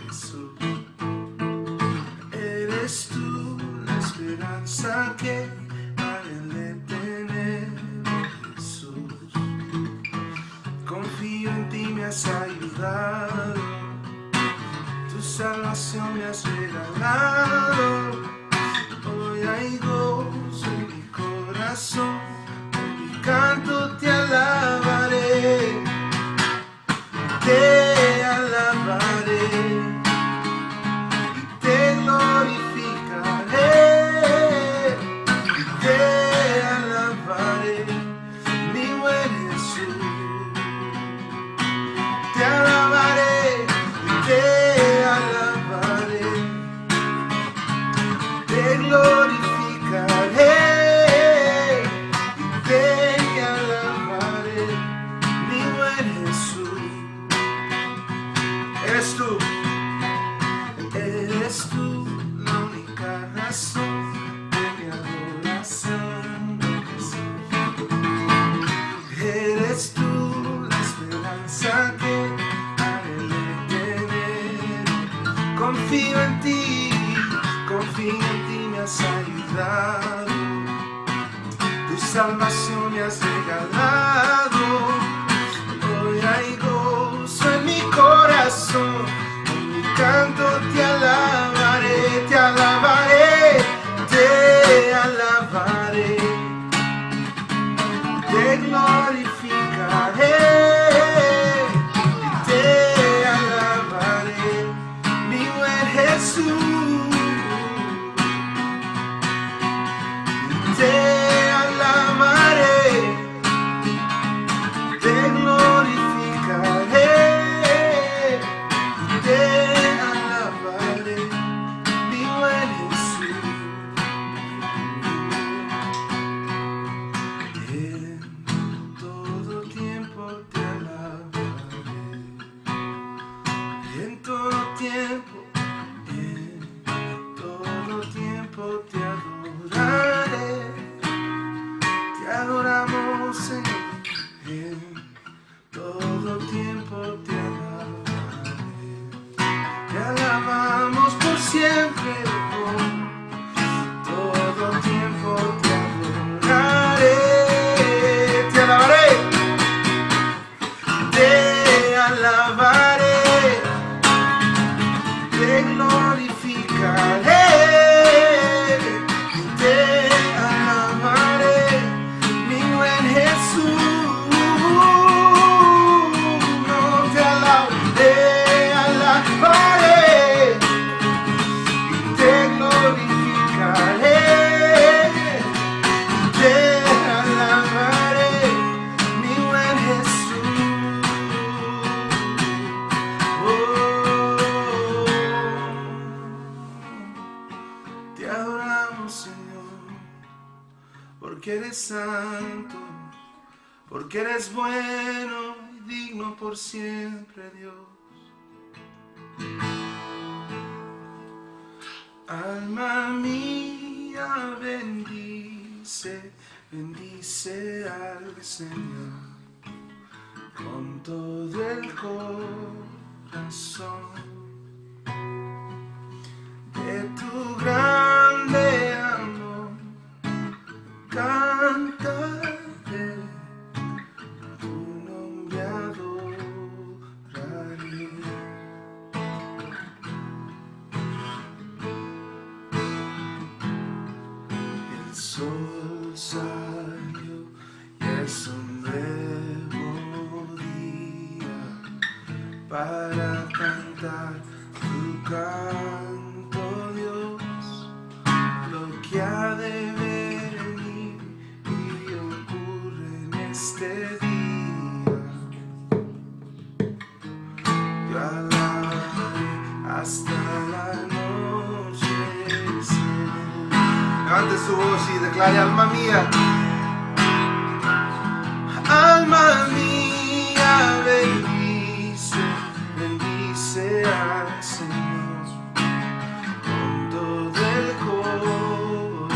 Jesús. Eres tú la esperanza que anhelé tener, Jesús. Confío en ti, me has ayudado, tu salvación me has regalado. Hoy hay gozo en mi corazón, con mi canto te alabaré, te alabaré y te glorificaré, y te alabaré, mi buen Jesús. Te alabaré y te alabaré, te glorificaré y te alabaré, mi buen Jesús. Eres tú la única razón de mi adoración, eres tú la esperanza que anhelé tener. Confío en ti, me has ayudado, tu salvación me has regalado. Hoy hay gozo en mi corazón, en mi canto te alabaré, te alabaré, te alabaré, te glorificaré y te alabaré, mi buen Jesús. Te alabaré, te glorificaré, te alabaré, mi buen Jesús. En todo tiempo te alabaré, en todo tiempo te adoraré. Te adoramos, Señor, en todo tiempo te alabaré. Te alabamos por siempre, por todo tiempo te adoraré. Te alabaré, te alabaré, te glorificaré. Te adoramos, Señor, porque eres santo, porque eres bueno y digno por siempre, Dios. Alma mía, bendice, bendice al Señor con todo el corazón. De tu grande amor cantaré, tu nombre adoraré. El sol salió y es un nuevo día para cantar tu canto, Dios, lo que ha de venir y ocurre en este día. Yo alabaré hasta la noche. Levante su voz y declare: alma mía, alma mía, bendice, bendice al Señor con todo el corazón.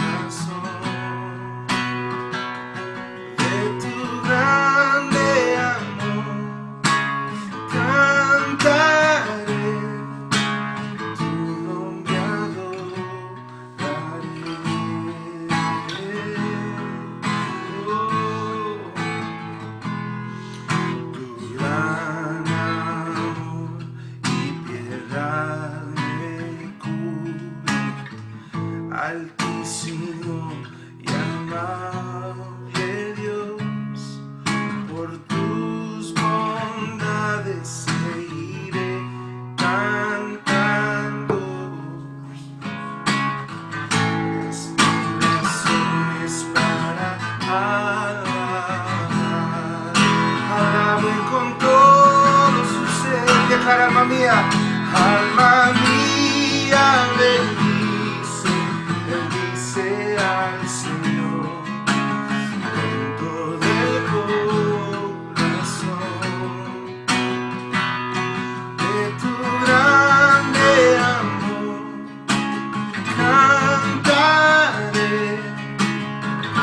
De tu grande amor cantaré, verdad me cubre, altísimo y amable Dios, por tus bondades seguiré cantando. Las razones para alabar, alaben con todo su ser. Declara, alma mía, bendice, bendice al Señor con todo el corazón. De tu grande amor cantaré, tu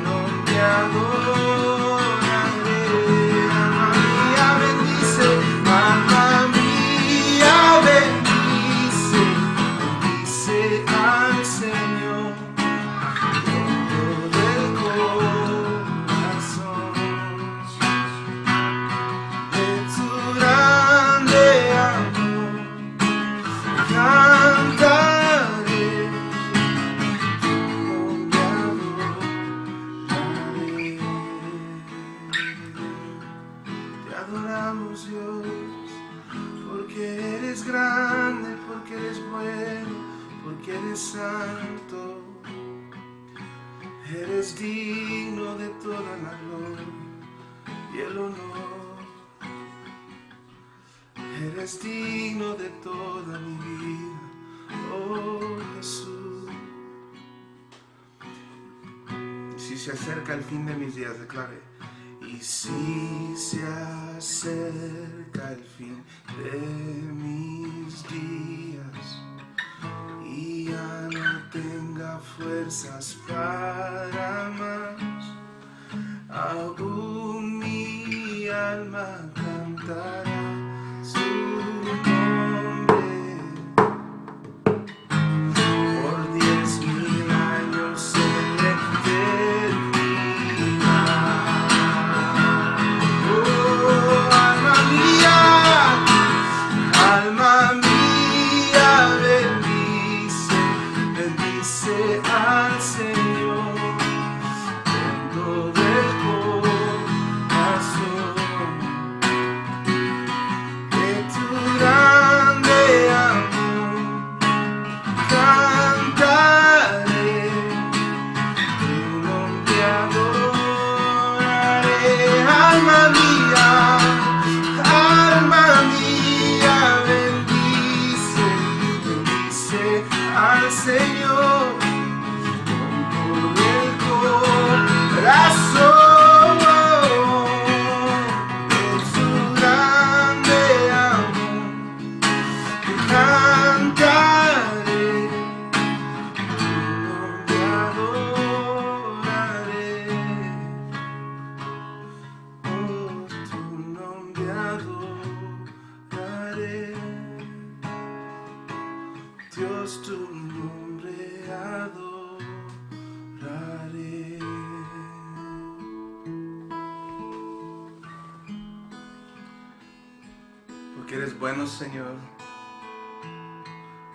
nombre adoraré. Alma mía, bendice, alma mía, bendice, bendice al Señor con todo el corazón. De tu grande amor cantaré, tu nombre adoraré. Te adoramos, Dios, porque eres grande, porque eres bueno, porque eres santo. Eres digno de toda la gloria y el honor. Eres digno de toda mi vida, oh Jesús. Y si se acerca el fin de mis días, declare. Y si se acerca el fin de mis días y ya no tenga fuerzas para más, aún mi alma cantará su nombre. Por 10,000 años en la eternidad. Oh, alma mía, bendice, bendice al Señor con todo el corazón. De tu grande amor cantaré, tu nombre adoraré. Alma mía, bendice, bendice al Señor con todo el corazón. De su grande amor cantaré, tu nombre adoraré. Oh, tu nombre adoraré. Dios, tu nombre adoraré. Porque eres bueno, Señor,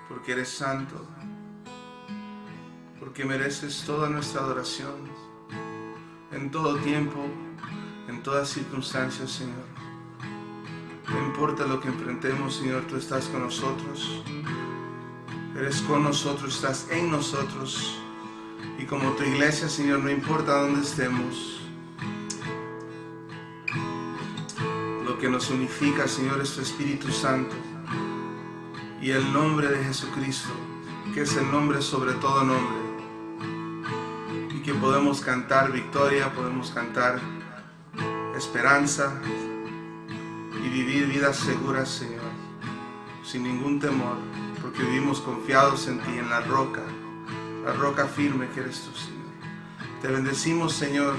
porque eres santo, porque mereces toda nuestra adoración en todo tiempo, en todas circunstancias, Señor. No importa lo que enfrentemos, Señor, tú estás con nosotros. Eres con nosotros, estás en nosotros. Y como tu iglesia, Señor, no importa dónde estemos, lo que nos unifica, Señor, es tu Espíritu Santo y el nombre de Jesucristo, que es el nombre sobre todo nombre, y que podemos cantar victoria, podemos cantar esperanza y vivir vidas seguras, Señor, sin ningún temor, porque vivimos confiados en ti, en la roca firme que eres tú, Señor. Te bendecimos, Señor,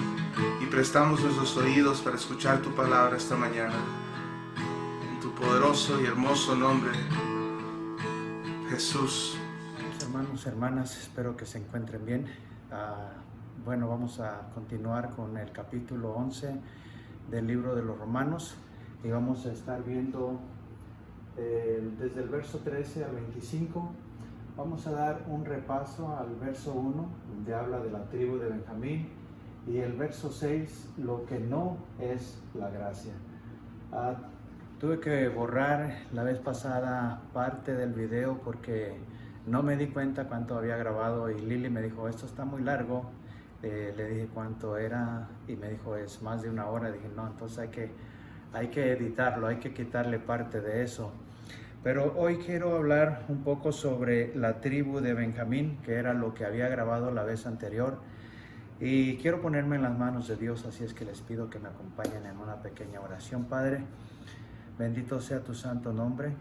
y prestamos nuestros oídos para escuchar tu palabra esta mañana. En tu poderoso y hermoso nombre, Jesús. Hermanos, hermanas, espero que se encuentren bien. Bueno, vamos a continuar con el capítulo 11 del libro de los Romanos y vamos a estar viendo desde el verso 13 al 25. Vamos a dar un repaso al verso 1, donde habla de la tribu de Benjamín, y el verso 6, lo que no es la gracia. Tuve que borrar la vez pasada parte del video porque no me di cuenta cuánto había grabado, y Lili me dijo, esto está muy largo. Le dije cuánto era y me dijo, es más de 1 hora. Dije, no, entonces hay que editarlo, hay que quitarle parte de eso. Pero hoy quiero hablar un poco sobre la tribu de Benjamín, que era lo que había grabado la vez anterior. Y quiero ponerme en las manos de Dios, así es que les pido que me acompañen en una pequeña oración. Padre, bendito sea tu santo nombre.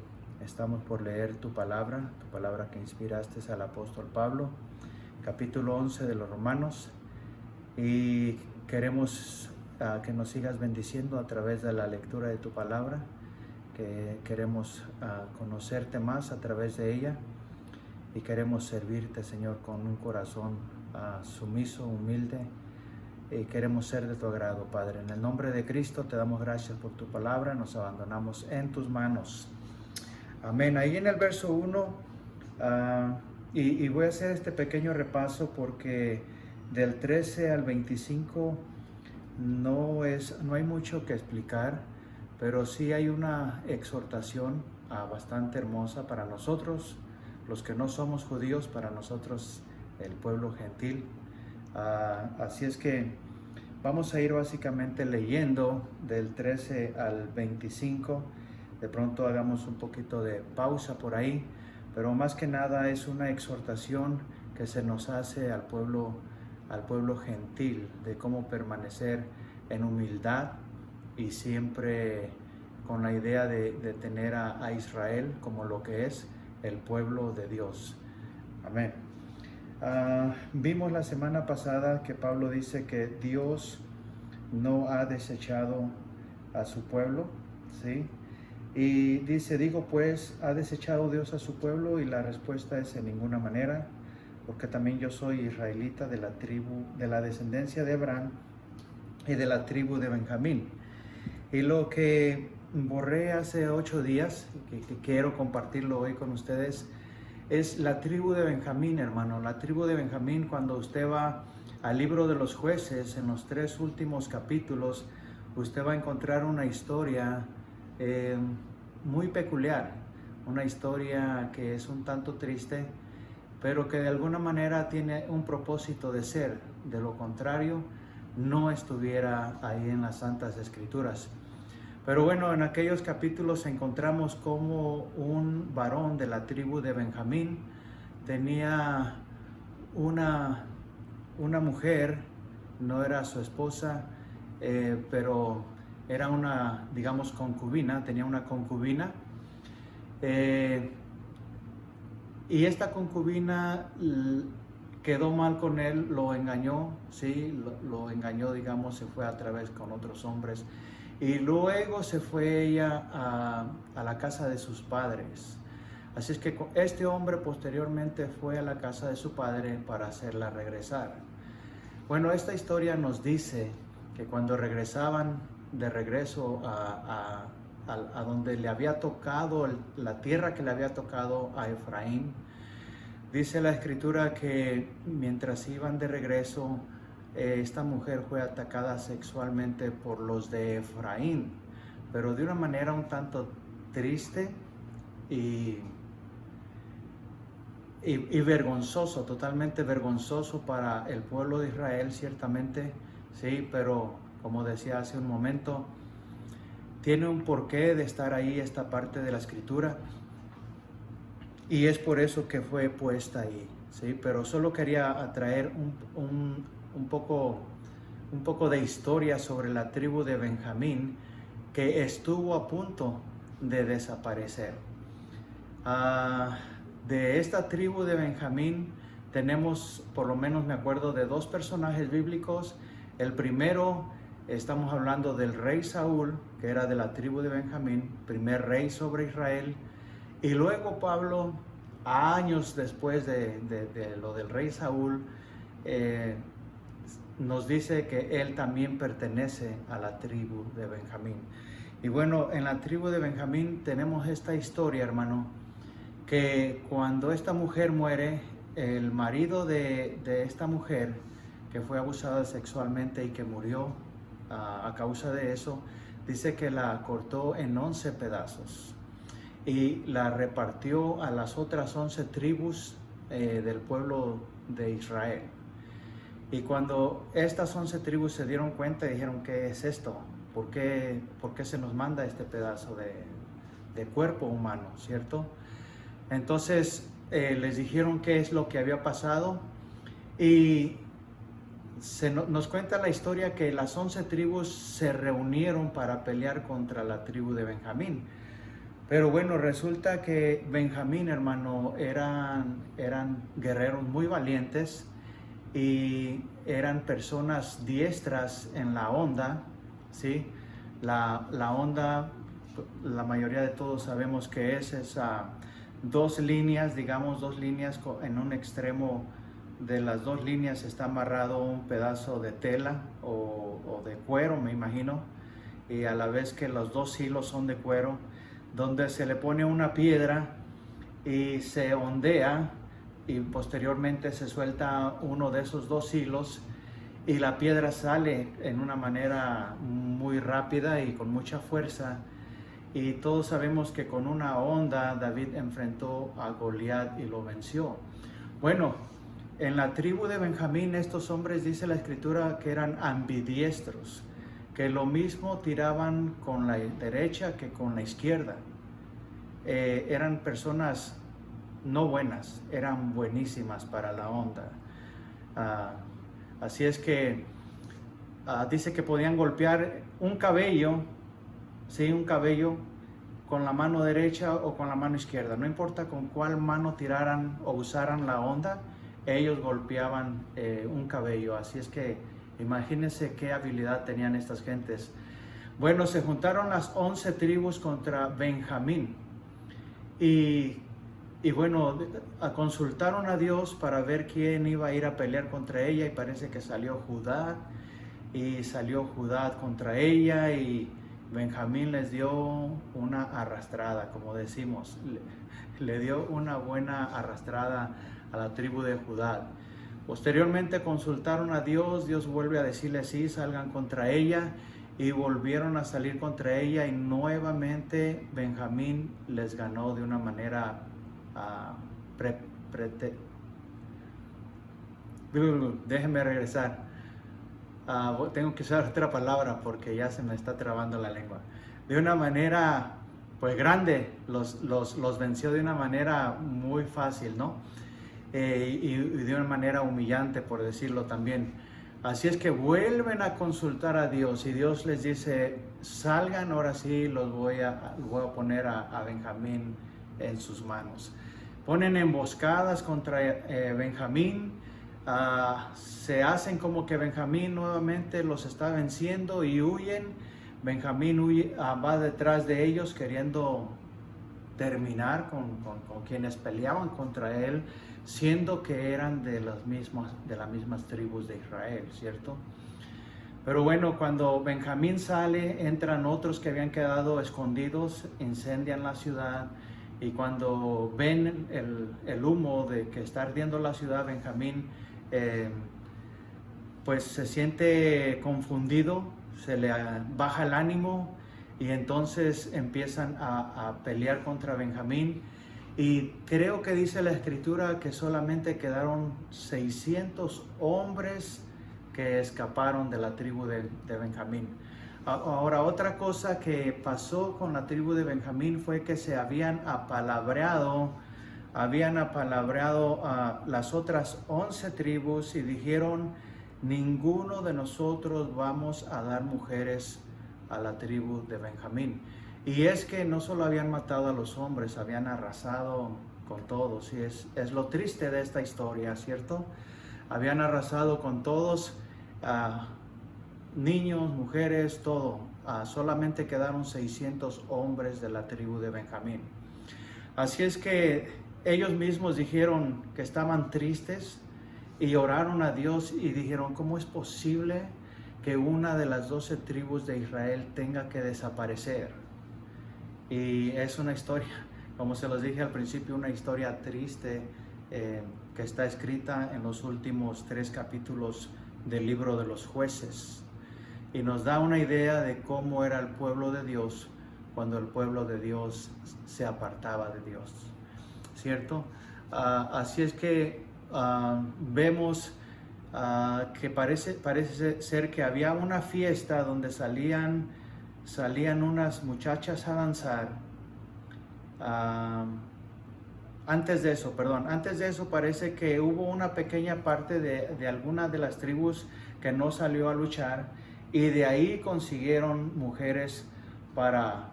Estamos por leer tu palabra que inspiraste al apóstol Pablo, capítulo 11 de los Romanos. Y queremos que nos sigas bendiciendo a través de la lectura de tu palabra, que queremos conocerte más a través de ella, y queremos servirte, Señor, con un corazón sumiso, humilde, y queremos ser de tu agrado, Padre. En el nombre de Cristo te damos gracias por tu palabra, nos abandonamos en tus manos. Amén. Ahí en el verso 1, y voy a hacer este pequeño repaso porque del 13 al 25 no hay mucho que explicar, pero sí hay una exhortación bastante hermosa para nosotros, los que no somos judíos, para nosotros el pueblo gentil. Así es que vamos a ir básicamente leyendo del 13 al 25. De pronto hagamos un poquito de pausa por ahí, pero más que nada es una exhortación que se nos hace al pueblo gentil, de cómo permanecer en humildad y siempre con la idea de tener a Israel como lo que es el pueblo de Dios. Amén. Vimos la semana pasada que Pablo dice que Dios no ha desechado a su pueblo, ¿sí? Y dice, digo pues, ¿ha desechado Dios a su pueblo? Y la respuesta es en ninguna manera, porque también yo soy israelita de la tribu, de la descendencia de Abraham y de la tribu de Benjamín. Y lo que borré hace 8 días, que quiero compartirlo hoy con ustedes, es la tribu de Benjamín, hermano. La tribu de Benjamín, cuando usted va al libro de los Jueces, en los 3 últimos capítulos, usted va a encontrar una historia muy peculiar, una historia que es un tanto triste, pero que de alguna manera tiene un propósito de ser. De lo contrario, no estuviera ahí en las Santas Escrituras. Pero bueno, en aquellos capítulos encontramos como un varón de la tribu de Benjamín tenía una mujer, no era su esposa, pero era una, digamos, concubina, tenía una concubina. Y esta concubina quedó mal con él, lo engañó, sí, lo engañó, digamos, se fue a través con otros hombres. Y luego se fue ella a la casa de sus padres. Así es que este hombre posteriormente fue a la casa de su padre para hacerla regresar. Bueno, esta historia nos dice que cuando regresaban de regreso a donde le había tocado, la tierra que le había tocado a Efraín, dice la escritura que mientras iban de regreso, esta mujer fue atacada sexualmente por los de Efraín, pero de una manera un tanto triste y vergonzoso, totalmente vergonzoso para el pueblo de Israel, ciertamente, sí, pero como decía hace un momento, tiene un porqué de estar ahí esta parte de la escritura, y es por eso que fue puesta ahí, sí, pero solo quería atraer un poco de historia sobre la tribu de Benjamín, que estuvo a punto de desaparecer. De esta tribu de Benjamín tenemos, por lo menos me acuerdo de 2 personajes bíblicos. El primero, estamos hablando del rey Saúl, que era de la tribu de Benjamín, primer rey sobre Israel. Y luego Pablo, años después de lo del rey Saúl, nos dice que él también pertenece a la tribu de Benjamín. Y bueno, en la tribu de Benjamín tenemos esta historia, hermano, que cuando esta mujer muere, el marido de esta mujer, que fue abusada sexualmente y que murió a causa de eso, dice que la cortó en 11 pedazos y la repartió a las otras 11 tribus del pueblo de Israel. Y cuando estas 11 tribus se dieron cuenta, dijeron: ¿qué es esto? ¿Por qué se nos manda este pedazo de cuerpo humano, cierto? Entonces les dijeron qué es lo que había pasado, y nos cuenta la historia que las 11 tribus se reunieron para pelear contra la tribu de Benjamín. Pero bueno, resulta que Benjamín, hermano, eran guerreros muy valientes y eran personas diestras en la onda, ¿sí? La onda, la mayoría de todos sabemos que es dos líneas, digamos, dos líneas. En un extremo de las dos líneas está amarrado un pedazo de tela o de cuero, me imagino, y a la vez que los dos hilos son de cuero, donde se le pone una piedra y se ondea, y posteriormente se suelta uno de esos dos hilos y la piedra sale en una manera muy rápida y con mucha fuerza. Y todos sabemos que con una onda David enfrentó a Goliat y lo venció. Bueno, en la tribu de Benjamín estos hombres, dice la escritura, que eran ambidiestros, que lo mismo tiraban con la derecha que con la izquierda. Eran personas no buenas, eran buenísimas para la onda. Así es que dice que podían golpear un cabello, ¿sí? Un cabello con la mano derecha o con la mano izquierda. No importa con cuál mano tiraran o usaran la onda, ellos golpeaban un cabello. Así es que imagínense qué habilidad tenían estas gentes. Bueno, se juntaron las 11 tribus contra Benjamín. Y bueno, consultaron a Dios para ver quién iba a ir a pelear contra ella, y parece que salió Judá, y salió Judá contra ella, y Benjamín les dio una arrastrada, como decimos, le dio una buena arrastrada a la tribu de Judá. Posteriormente consultaron a Dios, Dios vuelve a decirles: sí, salgan contra ella, y volvieron a salir contra ella, y nuevamente Benjamín les ganó de una manera déjenme regresar. Tengo que usar otra palabra porque ya se me está trabando la lengua. De una manera pues grande, los venció de una manera muy fácil, ¿no? Y de una manera humillante, por decirlo también. Así es que vuelven a consultar a Dios, y Dios les dice: salgan, ahora sí los voy a poner a Benjamín en sus manos. Ponen emboscadas contra Benjamín, se hacen como que Benjamín nuevamente los está venciendo y huyen. Benjamín huye, va detrás de ellos queriendo terminar con quienes peleaban contra él, siendo que eran de las mismas tribus de Israel, ¿cierto? Pero bueno, cuando Benjamín sale, entran otros que habían quedado escondidos, incendian la ciudad. Y cuando ven el humo de que está ardiendo la ciudad, Benjamín pues se siente confundido, se le baja el ánimo, y entonces empiezan a pelear contra Benjamín. Y creo que dice la escritura que solamente quedaron 600 hombres que escaparon de la tribu de Benjamín. Ahora, otra cosa que pasó con la tribu de Benjamín fue que se habían apalabreado a las otras 11 tribus y dijeron: ninguno de nosotros vamos a dar mujeres a la tribu de Benjamín. Y es que no solo habían matado a los hombres, habían arrasado con todos. Y es lo triste de esta historia, ¿cierto? Habían arrasado con todos, niños, mujeres, todo. Solamente quedaron 600 hombres de la tribu de Benjamín. Así es que ellos mismos dijeron que estaban tristes y oraron a Dios y dijeron: ¿cómo es posible que una de las 12 tribus de Israel tenga que desaparecer. Y es una historia, como se los dije al principio, una historia triste que está escrita en los últimos 3 capítulos del libro de los Jueces. Y nos da una idea de cómo era el pueblo de Dios cuando el pueblo de Dios se apartaba de Dios, ¿cierto? Así es que vemos que parece ser que había una fiesta donde salían unas muchachas a danzar. Antes de eso parece que hubo una pequeña parte de alguna de las tribus que no salió a luchar, y de ahí consiguieron mujeres para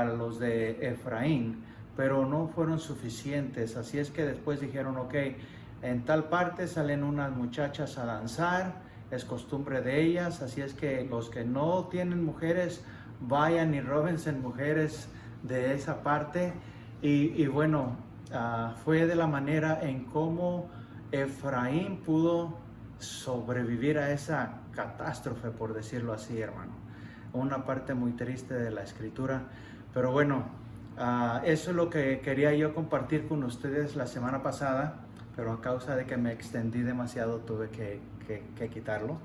los de Efraín, pero no fueron suficientes. Así es que después dijeron, ok, en tal parte salen unas muchachas a danzar, es costumbre de ellas, así es que los que no tienen mujeres, vayan y róbense mujeres de esa parte. Y bueno, fue de la manera en cómo Efraín pudo sobrevivir a esa catástrofe, por decirlo así, hermano. Una parte muy triste de la escritura, pero bueno, eso es lo que quería yo compartir con ustedes la semana pasada, pero a causa de que me extendí demasiado tuve que quitarlo.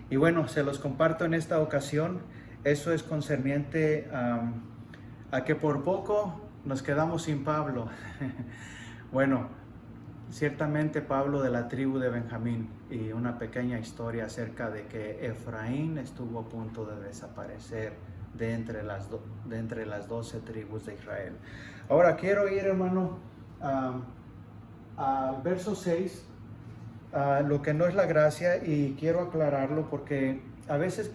Y bueno, se los comparto en esta ocasión. Eso es concerniente a que por poco nos quedamos sin Pablo. Bueno, ciertamente Pablo de la tribu de Benjamín, y una pequeña historia acerca de que Efraín estuvo a punto de desaparecer de entre las 12 tribus de Israel. Ahora quiero ir, hermano, al verso 6, lo que no es la gracia, y quiero aclararlo porque a veces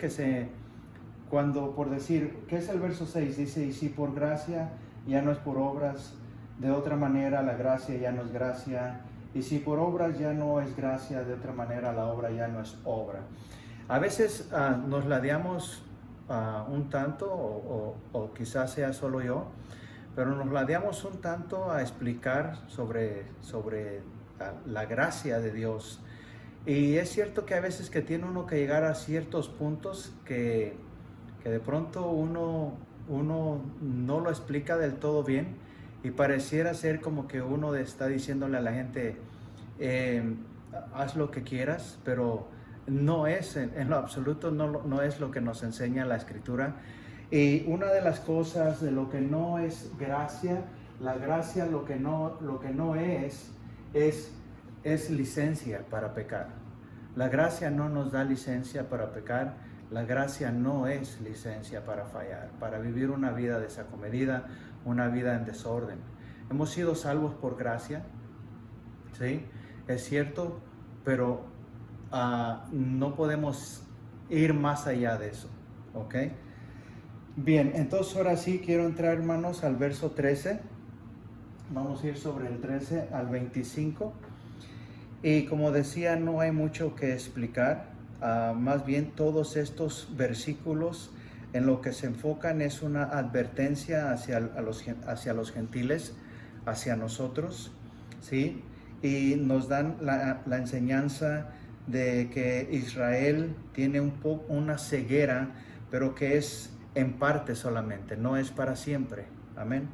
cuando por decir, ¿qué es el verso 6? Dice, y si por gracia ya no es por obras, de otra manera la gracia ya no es gracia, y si por obras ya no es gracia, de otra manera la obra ya no es obra. A veces nos ladeamos un tanto, o quizás sea solo yo, pero nos ladeamos un tanto a explicar sobre la gracia de Dios. Y es cierto que a veces que tiene uno que llegar a ciertos puntos que de pronto uno no lo explica del todo bien, y pareciera ser como que uno está diciéndole a la gente, haz lo que quieras, pero no es, en lo absoluto no es lo que nos enseña la escritura. Y una de las cosas de lo que no es gracia, la gracia lo que no es licencia para pecar. La gracia no nos da licencia para pecar. La gracia no es licencia para fallar, para vivir una vida desacomedida, una vida en desorden. Hemos sido salvos por gracia, ¿sí? Es cierto, pero no podemos ir más allá de eso, ¿ok? Bien, entonces ahora sí quiero entrar, hermanos, al verso 13. Vamos a ir sobre el 13 al 25. Y como decía, no hay mucho que explicar. Más bien todos estos versículos en lo que se enfocan es una advertencia hacia los gentiles, hacia nosotros, ¿sí? Y nos dan la enseñanza de que Israel tiene una ceguera, pero que es en parte solamente, no es para siempre. Amén.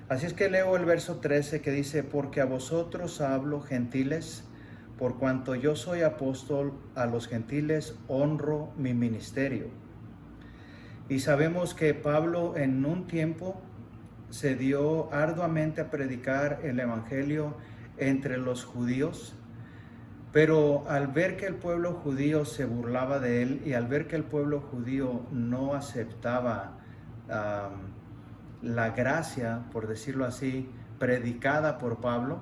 Así es que leo el verso 13 que dice, porque a vosotros hablo, gentiles, por cuanto yo soy apóstol a los gentiles, honro mi ministerio. Y sabemos que Pablo en un tiempo se dio arduamente a predicar el evangelio entre los judíos, pero al ver que el pueblo judío se burlaba de él, y al ver que el pueblo judío no aceptaba la gracia, por decirlo así, predicada por Pablo,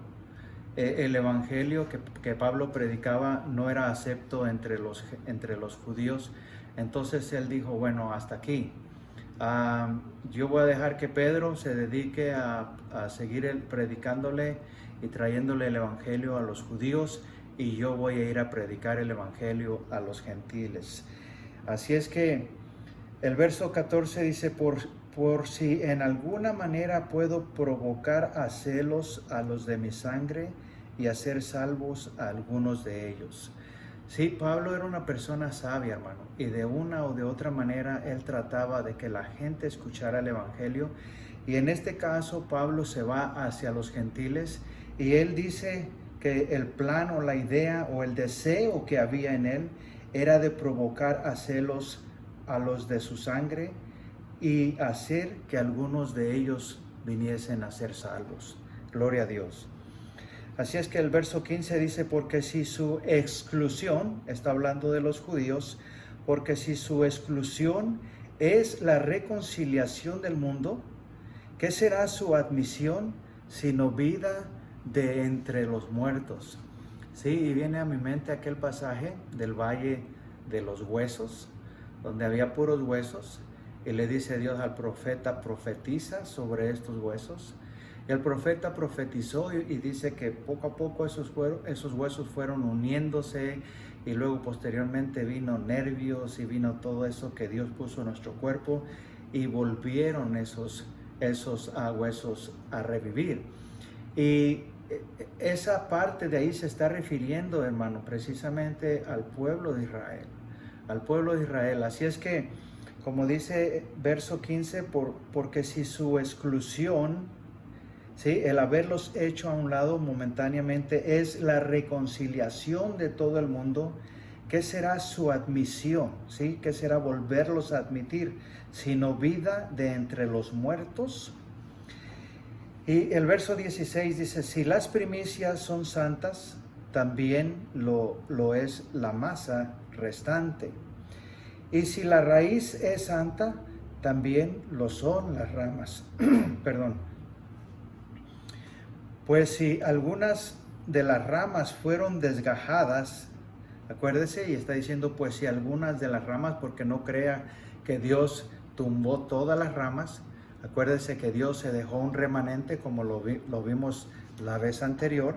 el evangelio que Pablo predicaba no era acepto entre los judíos. Entonces él dijo, bueno, hasta aquí. Yo voy a dejar que Pedro se dedique a seguir predicándole y trayéndole el evangelio a los judíos, y yo voy a ir a predicar el evangelio a los gentiles. Así es que el verso 14 dice, por si en alguna manera puedo provocar a celos a los de mi sangre y hacer salvos a algunos de ellos. Sí, Pablo era una persona sabia, hermano, y de una o de otra manera él trataba de que la gente escuchara el evangelio. Y en este caso Pablo se va hacia los gentiles y él dice que el plan o la idea o el deseo que había en él era de provocar a celos a los de su sangre y hacer que algunos de ellos viniesen a ser salvos. Gloria a Dios. Así es que el verso 15 dice, porque si su exclusión, está hablando de los judíos, porque si su exclusión es la reconciliación del mundo, ¿qué será su admisión sino vida de entre los muertos? Sí, y viene a mi mente aquel pasaje del valle de los huesos, donde había puros huesos, y le dice Dios al profeta, profetiza sobre estos huesos. El profeta profetizó y dice que poco a poco esos huesos fueron uniéndose y luego posteriormente vino nervios y vino todo eso que Dios puso en nuestro cuerpo y volvieron esos huesos a revivir. Y esa parte de ahí se está refiriendo, hermano, precisamente al pueblo de Israel, al pueblo de Israel. Así es que, como dice verso 15, porque si su exclusión, ¿sí?, el haberlos hecho a un lado momentáneamente es la reconciliación de todo el mundo, ¿qué será su admisión? ¿Sí? ¿Qué será volverlos a admitir? Sino vida de entre los muertos. Y el verso 16 dice, si las primicias son santas, también lo es la masa restante. Y si la raíz es santa, también lo son las ramas. Perdón. Pues si algunas de las ramas fueron desgajadas, acuérdese, y está diciendo pues si algunas de las ramas, porque no crea que Dios tumbó todas las ramas. Acuérdese que Dios se dejó un remanente como lo vimos la vez anterior.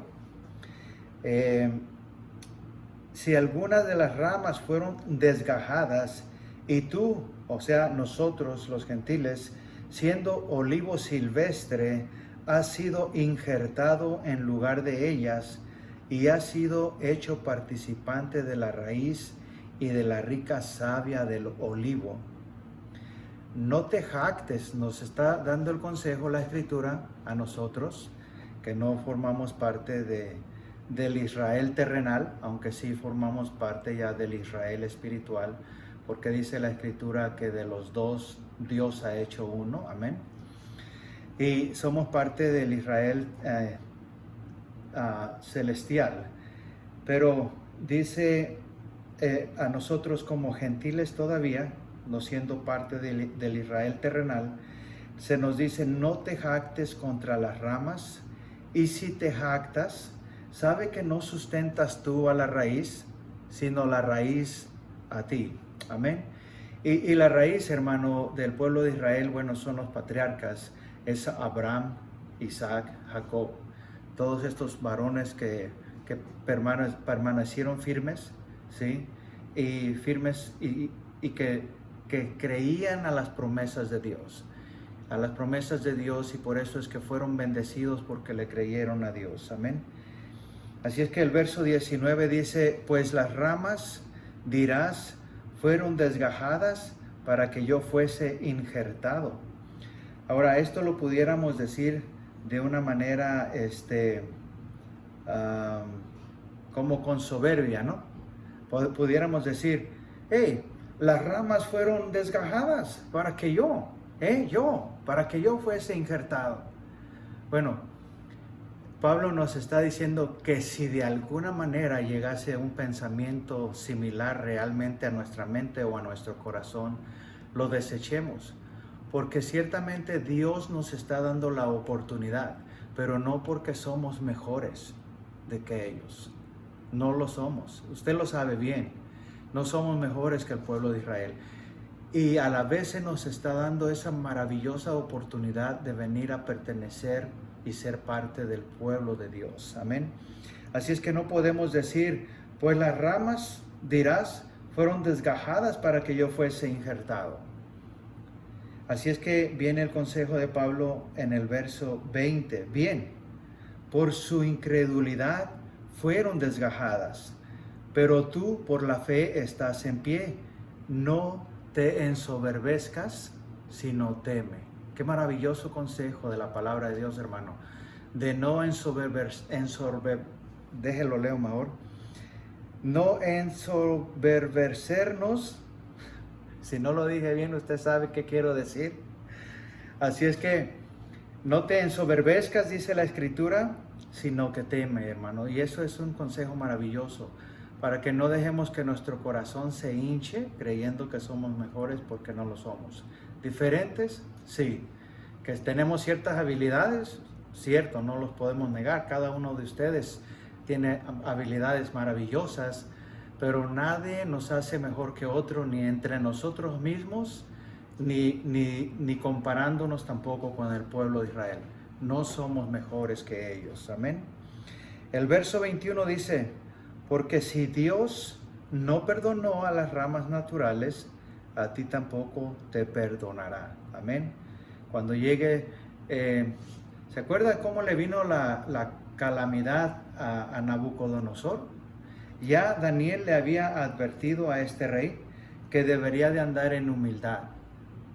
Si algunas de las ramas fueron desgajadas y tú, o sea nosotros los gentiles, siendo olivo silvestre, has sido injertado en lugar de ellas y has sido hecho participante de la raíz y de la rica savia del olivo. No te jactes, nos está dando el consejo la Escritura a nosotros, que no formamos parte del Israel terrenal, aunque sí formamos parte ya del Israel espiritual, porque dice la Escritura que de los dos Dios ha hecho uno, amén. Y somos parte del Israel celestial. Pero dice a nosotros como gentiles todavía, no siendo parte del Israel terrenal, se nos dice, no te jactes contra las ramas, y si te jactas, sabe que no sustentas tú a la raíz, sino la raíz a ti. Amén. Y la raíz, hermano, del pueblo de Israel, bueno, son los patriarcas, es Abraham, Isaac, Jacob, todos estos varones que permanecieron firmes, ¿sí? Y firmes y que creían a las promesas de Dios, y por eso es que fueron bendecidos porque le creyeron a Dios, amén. Así es que el verso 19 dice, pues las ramas, dirás, fueron desgajadas para que yo fuese injertado. Ahora, esto lo pudiéramos decir de una manera, como con soberbia, ¿no? Pudiéramos decir, hey, las ramas fueron desgajadas para que para que yo fuese injertado. Bueno, Pablo nos está diciendo que si de alguna manera llegase un pensamiento similar realmente a nuestra mente o a nuestro corazón, lo desechemos. Porque ciertamente Dios nos está dando la oportunidad, pero no porque somos mejores de que ellos. No lo somos. Usted lo sabe bien. No somos mejores que el pueblo de Israel. Y a la vez se nos está dando esa maravillosa oportunidad de venir a pertenecer y ser parte del pueblo de Dios. Amén. Así es que no podemos decir, pues las ramas, dirás, fueron desgajadas para que yo fuese injertado. Así es que viene el consejo de Pablo en el verso 20. Bien, por su incredulidad fueron desgajadas, pero tú por la fe estás en pie. No te ensoberbezcas, sino teme. Qué maravilloso consejo de la palabra de Dios, hermano. De no déjelo leo mejor. No ensoberbecernos. Si no lo dije bien, usted sabe qué quiero decir. Así es que no te ensoberbezcas, dice la Escritura, sino que teme, hermano. Y eso es un consejo maravilloso, para que no dejemos que nuestro corazón se hinche creyendo que somos mejores porque no lo somos. Diferentes, sí. Que tenemos ciertas habilidades, cierto, no los podemos negar. Cada uno de ustedes tiene habilidades maravillosas, pero nadie nos hace mejor que otro, ni entre nosotros mismos, ni comparándonos tampoco con el pueblo de Israel. No somos mejores que ellos. Amén. El verso 21 dice: porque si Dios no perdonó a las ramas naturales, a ti tampoco te perdonará. Amén. Cuando llegue, ¿se acuerda cómo le vino la calamidad a Nabucodonosor? Ya Daniel le había advertido a este rey que debería de andar en humildad,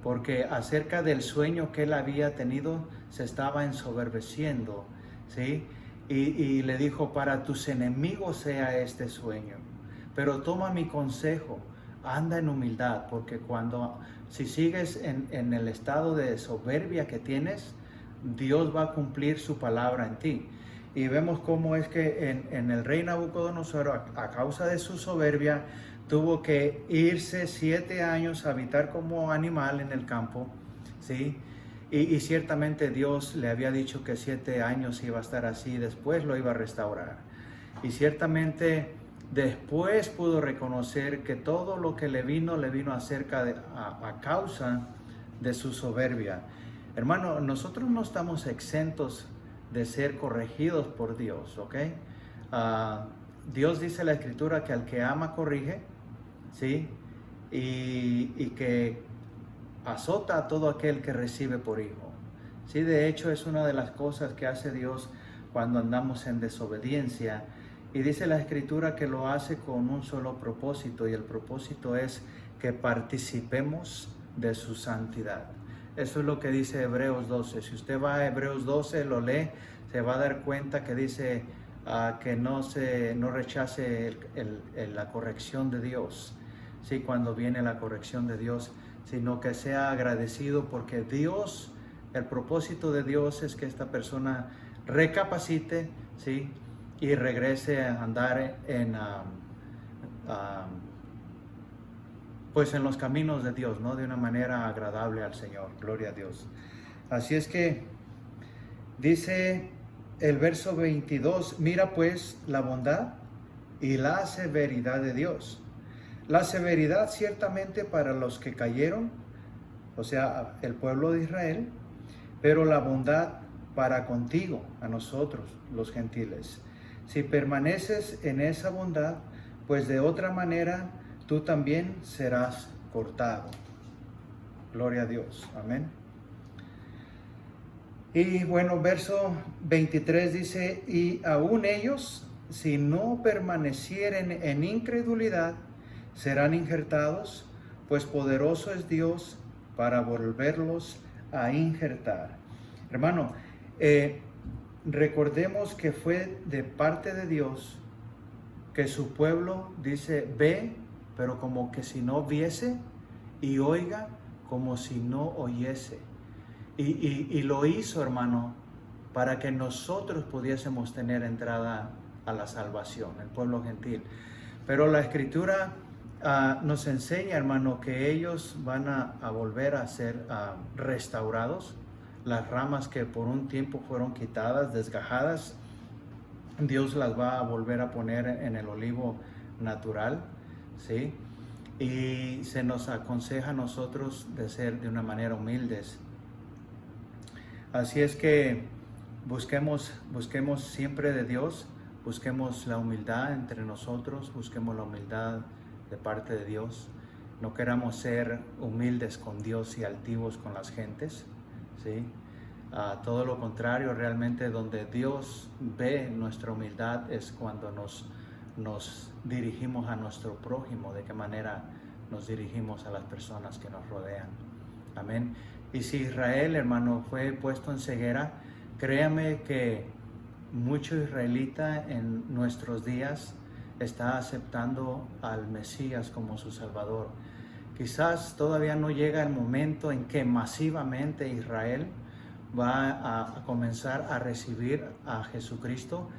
porque acerca del sueño que él había tenido se estaba ensoberbeciendo, ¿sí? Y le dijo: para tus enemigos sea este sueño, pero toma mi consejo, anda en humildad, porque si sigues en el estado de soberbia que tienes, Dios va a cumplir su palabra en ti. Y vemos cómo es que en el rey Nabucodonosor, a causa de su soberbia, tuvo que irse 7 años a habitar como animal en el campo, ¿sí? Y ciertamente Dios le había dicho que 7 años iba a estar así, después lo iba a restaurar. Y ciertamente después pudo reconocer que todo lo que le vino a causa de su soberbia. Hermano, nosotros no estamos exentos de ser corregidos por Dios, ¿ok? Dios dice en la Escritura que al que ama corrige, ¿sí? Y que azota a todo aquel que recibe por hijo. Sí, de hecho es una de las cosas que hace Dios cuando andamos en desobediencia. Y dice la Escritura que lo hace con un solo propósito, y el propósito es que participemos de su santidad. Eso es lo que dice Hebreos 12. Si usted va a Hebreos 12, lo lee, se va a dar cuenta que dice que no rechace la corrección de Dios, ¿sí? Cuando viene la corrección de Dios, sino que sea agradecido, porque Dios, el propósito de Dios es que esta persona recapacite, ¿sí? Y regrese a andar pues en los caminos de Dios, ¿no? De una manera agradable al Señor. Gloria a Dios. Así es que dice el verso 22, mira pues la bondad y la severidad de Dios. La severidad ciertamente para los que cayeron, o sea, el pueblo de Israel, pero la bondad para contigo, a nosotros, los gentiles. Si permaneces en esa bondad, pues de otra manera tú también serás cortado. Gloria a Dios. Amén. Y bueno, verso 23 dice: y aún ellos, si no permanecieren en incredulidad, serán injertados, pues poderoso es Dios para volverlos a injertar. Hermano, recordemos que fue de parte de Dios que su pueblo dice: ve, pero como que si no viese, y oiga como si no oyese. Y lo hizo, hermano, para que nosotros pudiésemos tener entrada a la salvación, el pueblo gentil. Pero la Escritura nos enseña, hermano, que ellos van a volver a ser restaurados. Las ramas que por un tiempo fueron quitadas, desgajadas, Dios las va a volver a poner en el olivo natural, ¿sí? Y se nos aconseja a nosotros de ser de una manera humildes. Así es que busquemos siempre de Dios, busquemos la humildad entre nosotros, busquemos la humildad de parte de Dios. No queramos ser humildes con Dios y altivos con las gentes, ¿sí? Todo lo contrario, realmente donde Dios ve nuestra humildad es cuando nos dirigimos a nuestro prójimo, de qué manera nos dirigimos a las personas que nos rodean. Amén. Y si Israel, hermano, fue puesto en ceguera, créame que mucho israelita en nuestros días está aceptando al Mesías como su Salvador. Quizás todavía no llega el momento en que masivamente Israel va a comenzar a recibir a Jesucristo,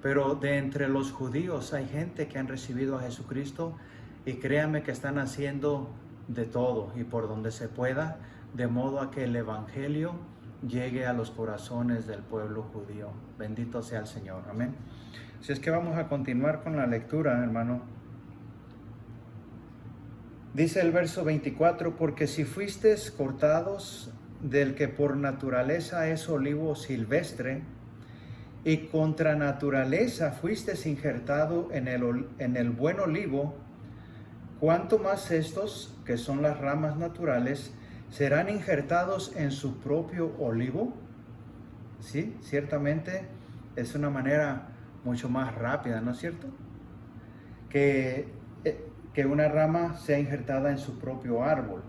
pero de entre los judíos hay gente que han recibido a Jesucristo y créanme que están haciendo de todo y por donde se pueda, de modo a que el Evangelio llegue a los corazones del pueblo judío. Bendito sea el Señor. Amén. Así es que vamos a continuar con la lectura, hermano. Dice el verso 24, porque si fuisteis cortados del que por naturaleza es olivo silvestre, y contra naturaleza fuisteis injertado en el buen olivo, ¿cuánto más estos, que son las ramas naturales, serán injertados en su propio olivo? Sí, ciertamente es una manera mucho más rápida, ¿no es cierto? Que una rama sea injertada en su propio árbol.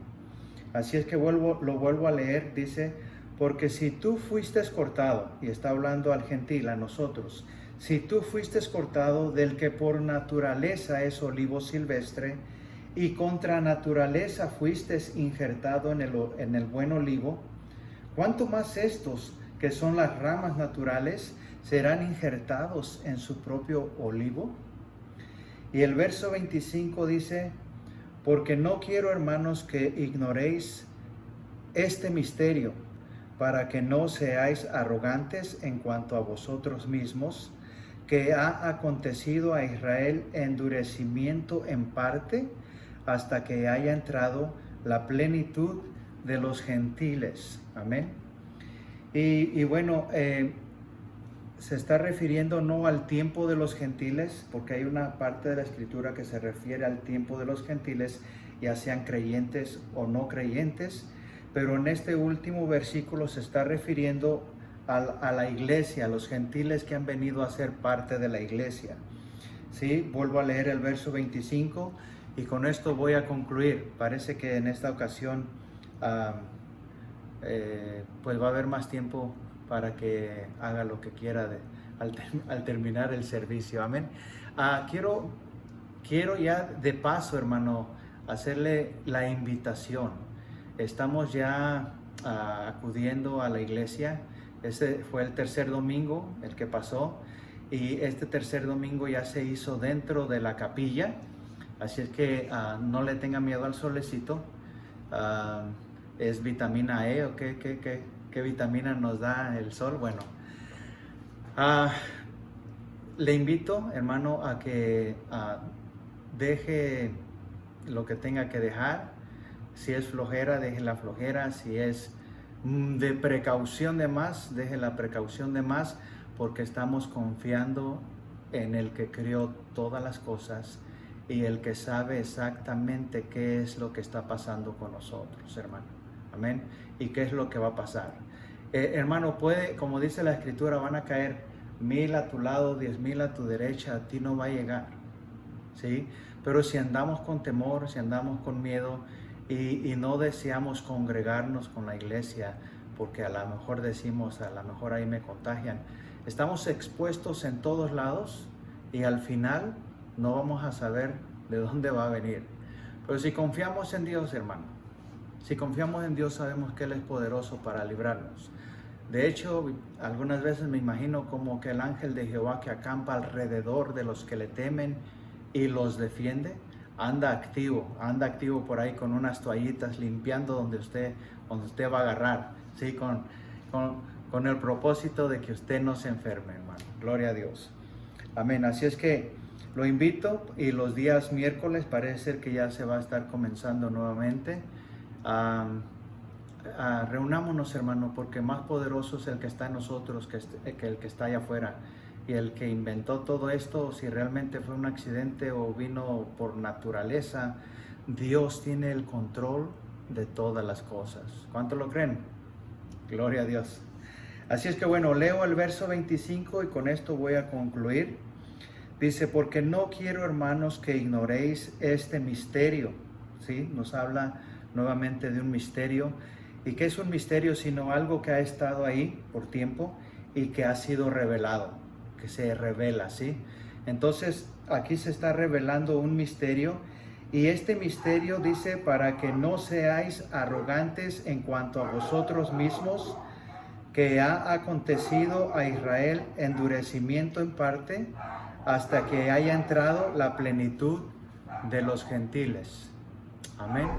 Así es que lo vuelvo a leer, dice, porque si tú fuiste cortado, y está hablando al gentil, a nosotros, si tú fuiste cortado del que por naturaleza es olivo silvestre, y contra naturaleza fuiste injertado en el buen olivo, ¿cuánto más estos, que son las ramas naturales, serán injertados en su propio olivo? Y el verso 25 dice, porque no quiero, hermanos, que ignoréis este misterio, para que no seáis arrogantes en cuanto a vosotros mismos, que ha acontecido a Israel endurecimiento en parte, hasta que haya entrado la plenitud de los gentiles. Amén. Y bueno, se está refiriendo no al tiempo de los gentiles, porque hay una parte de la escritura que se refiere al tiempo de los gentiles, ya sean creyentes o no creyentes, pero en este último versículo se está refiriendo a la iglesia, a los gentiles que han venido a ser parte de la iglesia. ¿Sí? Vuelvo a leer el verso 25 y con esto voy a concluir. Parece que en esta ocasión pues va a haber más tiempo para que haga lo que quiera al terminar el servicio. Amén. Quiero ya de paso, hermano, hacerle la invitación. Estamos ya acudiendo a la iglesia. Este fue el tercer domingo, el que pasó, y este tercer domingo ya se hizo dentro de la capilla. Así es que no le tenga miedo al solecito. ¿Es vitamina E o qué vitamina nos da el sol? Bueno, le invito, hermano, a que deje lo que tenga que dejar. Si es flojera, deje la flojera. Si es de precaución de más, deje la precaución de más, porque estamos confiando en el que creó todas las cosas y el que sabe exactamente qué es lo que está pasando con nosotros, hermano. Amén. Y qué es lo que va a pasar. Hermano, como dice la escritura, van a caer 1000 a tu lado, 10,000 a tu derecha, a ti no va a llegar. ¿Sí? Pero si andamos con temor, si andamos con miedo y no deseamos congregarnos con la iglesia, porque a lo mejor decimos, a lo mejor ahí me contagian, estamos expuestos en todos lados y al final no vamos a saber de dónde va a venir. Pero si confiamos en Dios, hermano, si confiamos en Dios, sabemos que Él es poderoso para librarnos. De hecho, algunas veces me imagino como que el ángel de Jehová que acampa alrededor de los que le temen y los defiende, anda activo por ahí con unas toallitas limpiando donde usted va a agarrar, ¿sí? Con el propósito de que usted no se enferme, hermano. Gloria a Dios. Amén. Así es que lo invito, y los días miércoles parece ser que ya se va a estar comenzando nuevamente. Reunámonos, hermano, porque más poderoso es el que está en nosotros que el que está allá afuera. Y el que inventó todo esto, si realmente fue un accidente o vino por naturaleza, Dios tiene el control de todas las cosas. ¿Cuánto lo creen? Gloria a Dios. Así es que bueno, leo el verso 25 y con esto voy a concluir. Dice, porque no quiero, hermanos, que ignoréis este misterio. ¿Sí? Nos habla nuevamente de un misterio. ¿Y qué es un misterio? Sino algo que ha estado ahí por tiempo y que ha sido revelado, que se revela, ¿sí? Entonces, aquí se está revelando un misterio, y este misterio dice, para que no seáis arrogantes en cuanto a vosotros mismos, que ha acontecido a Israel endurecimiento en parte, hasta que haya entrado la plenitud de los gentiles. Amén.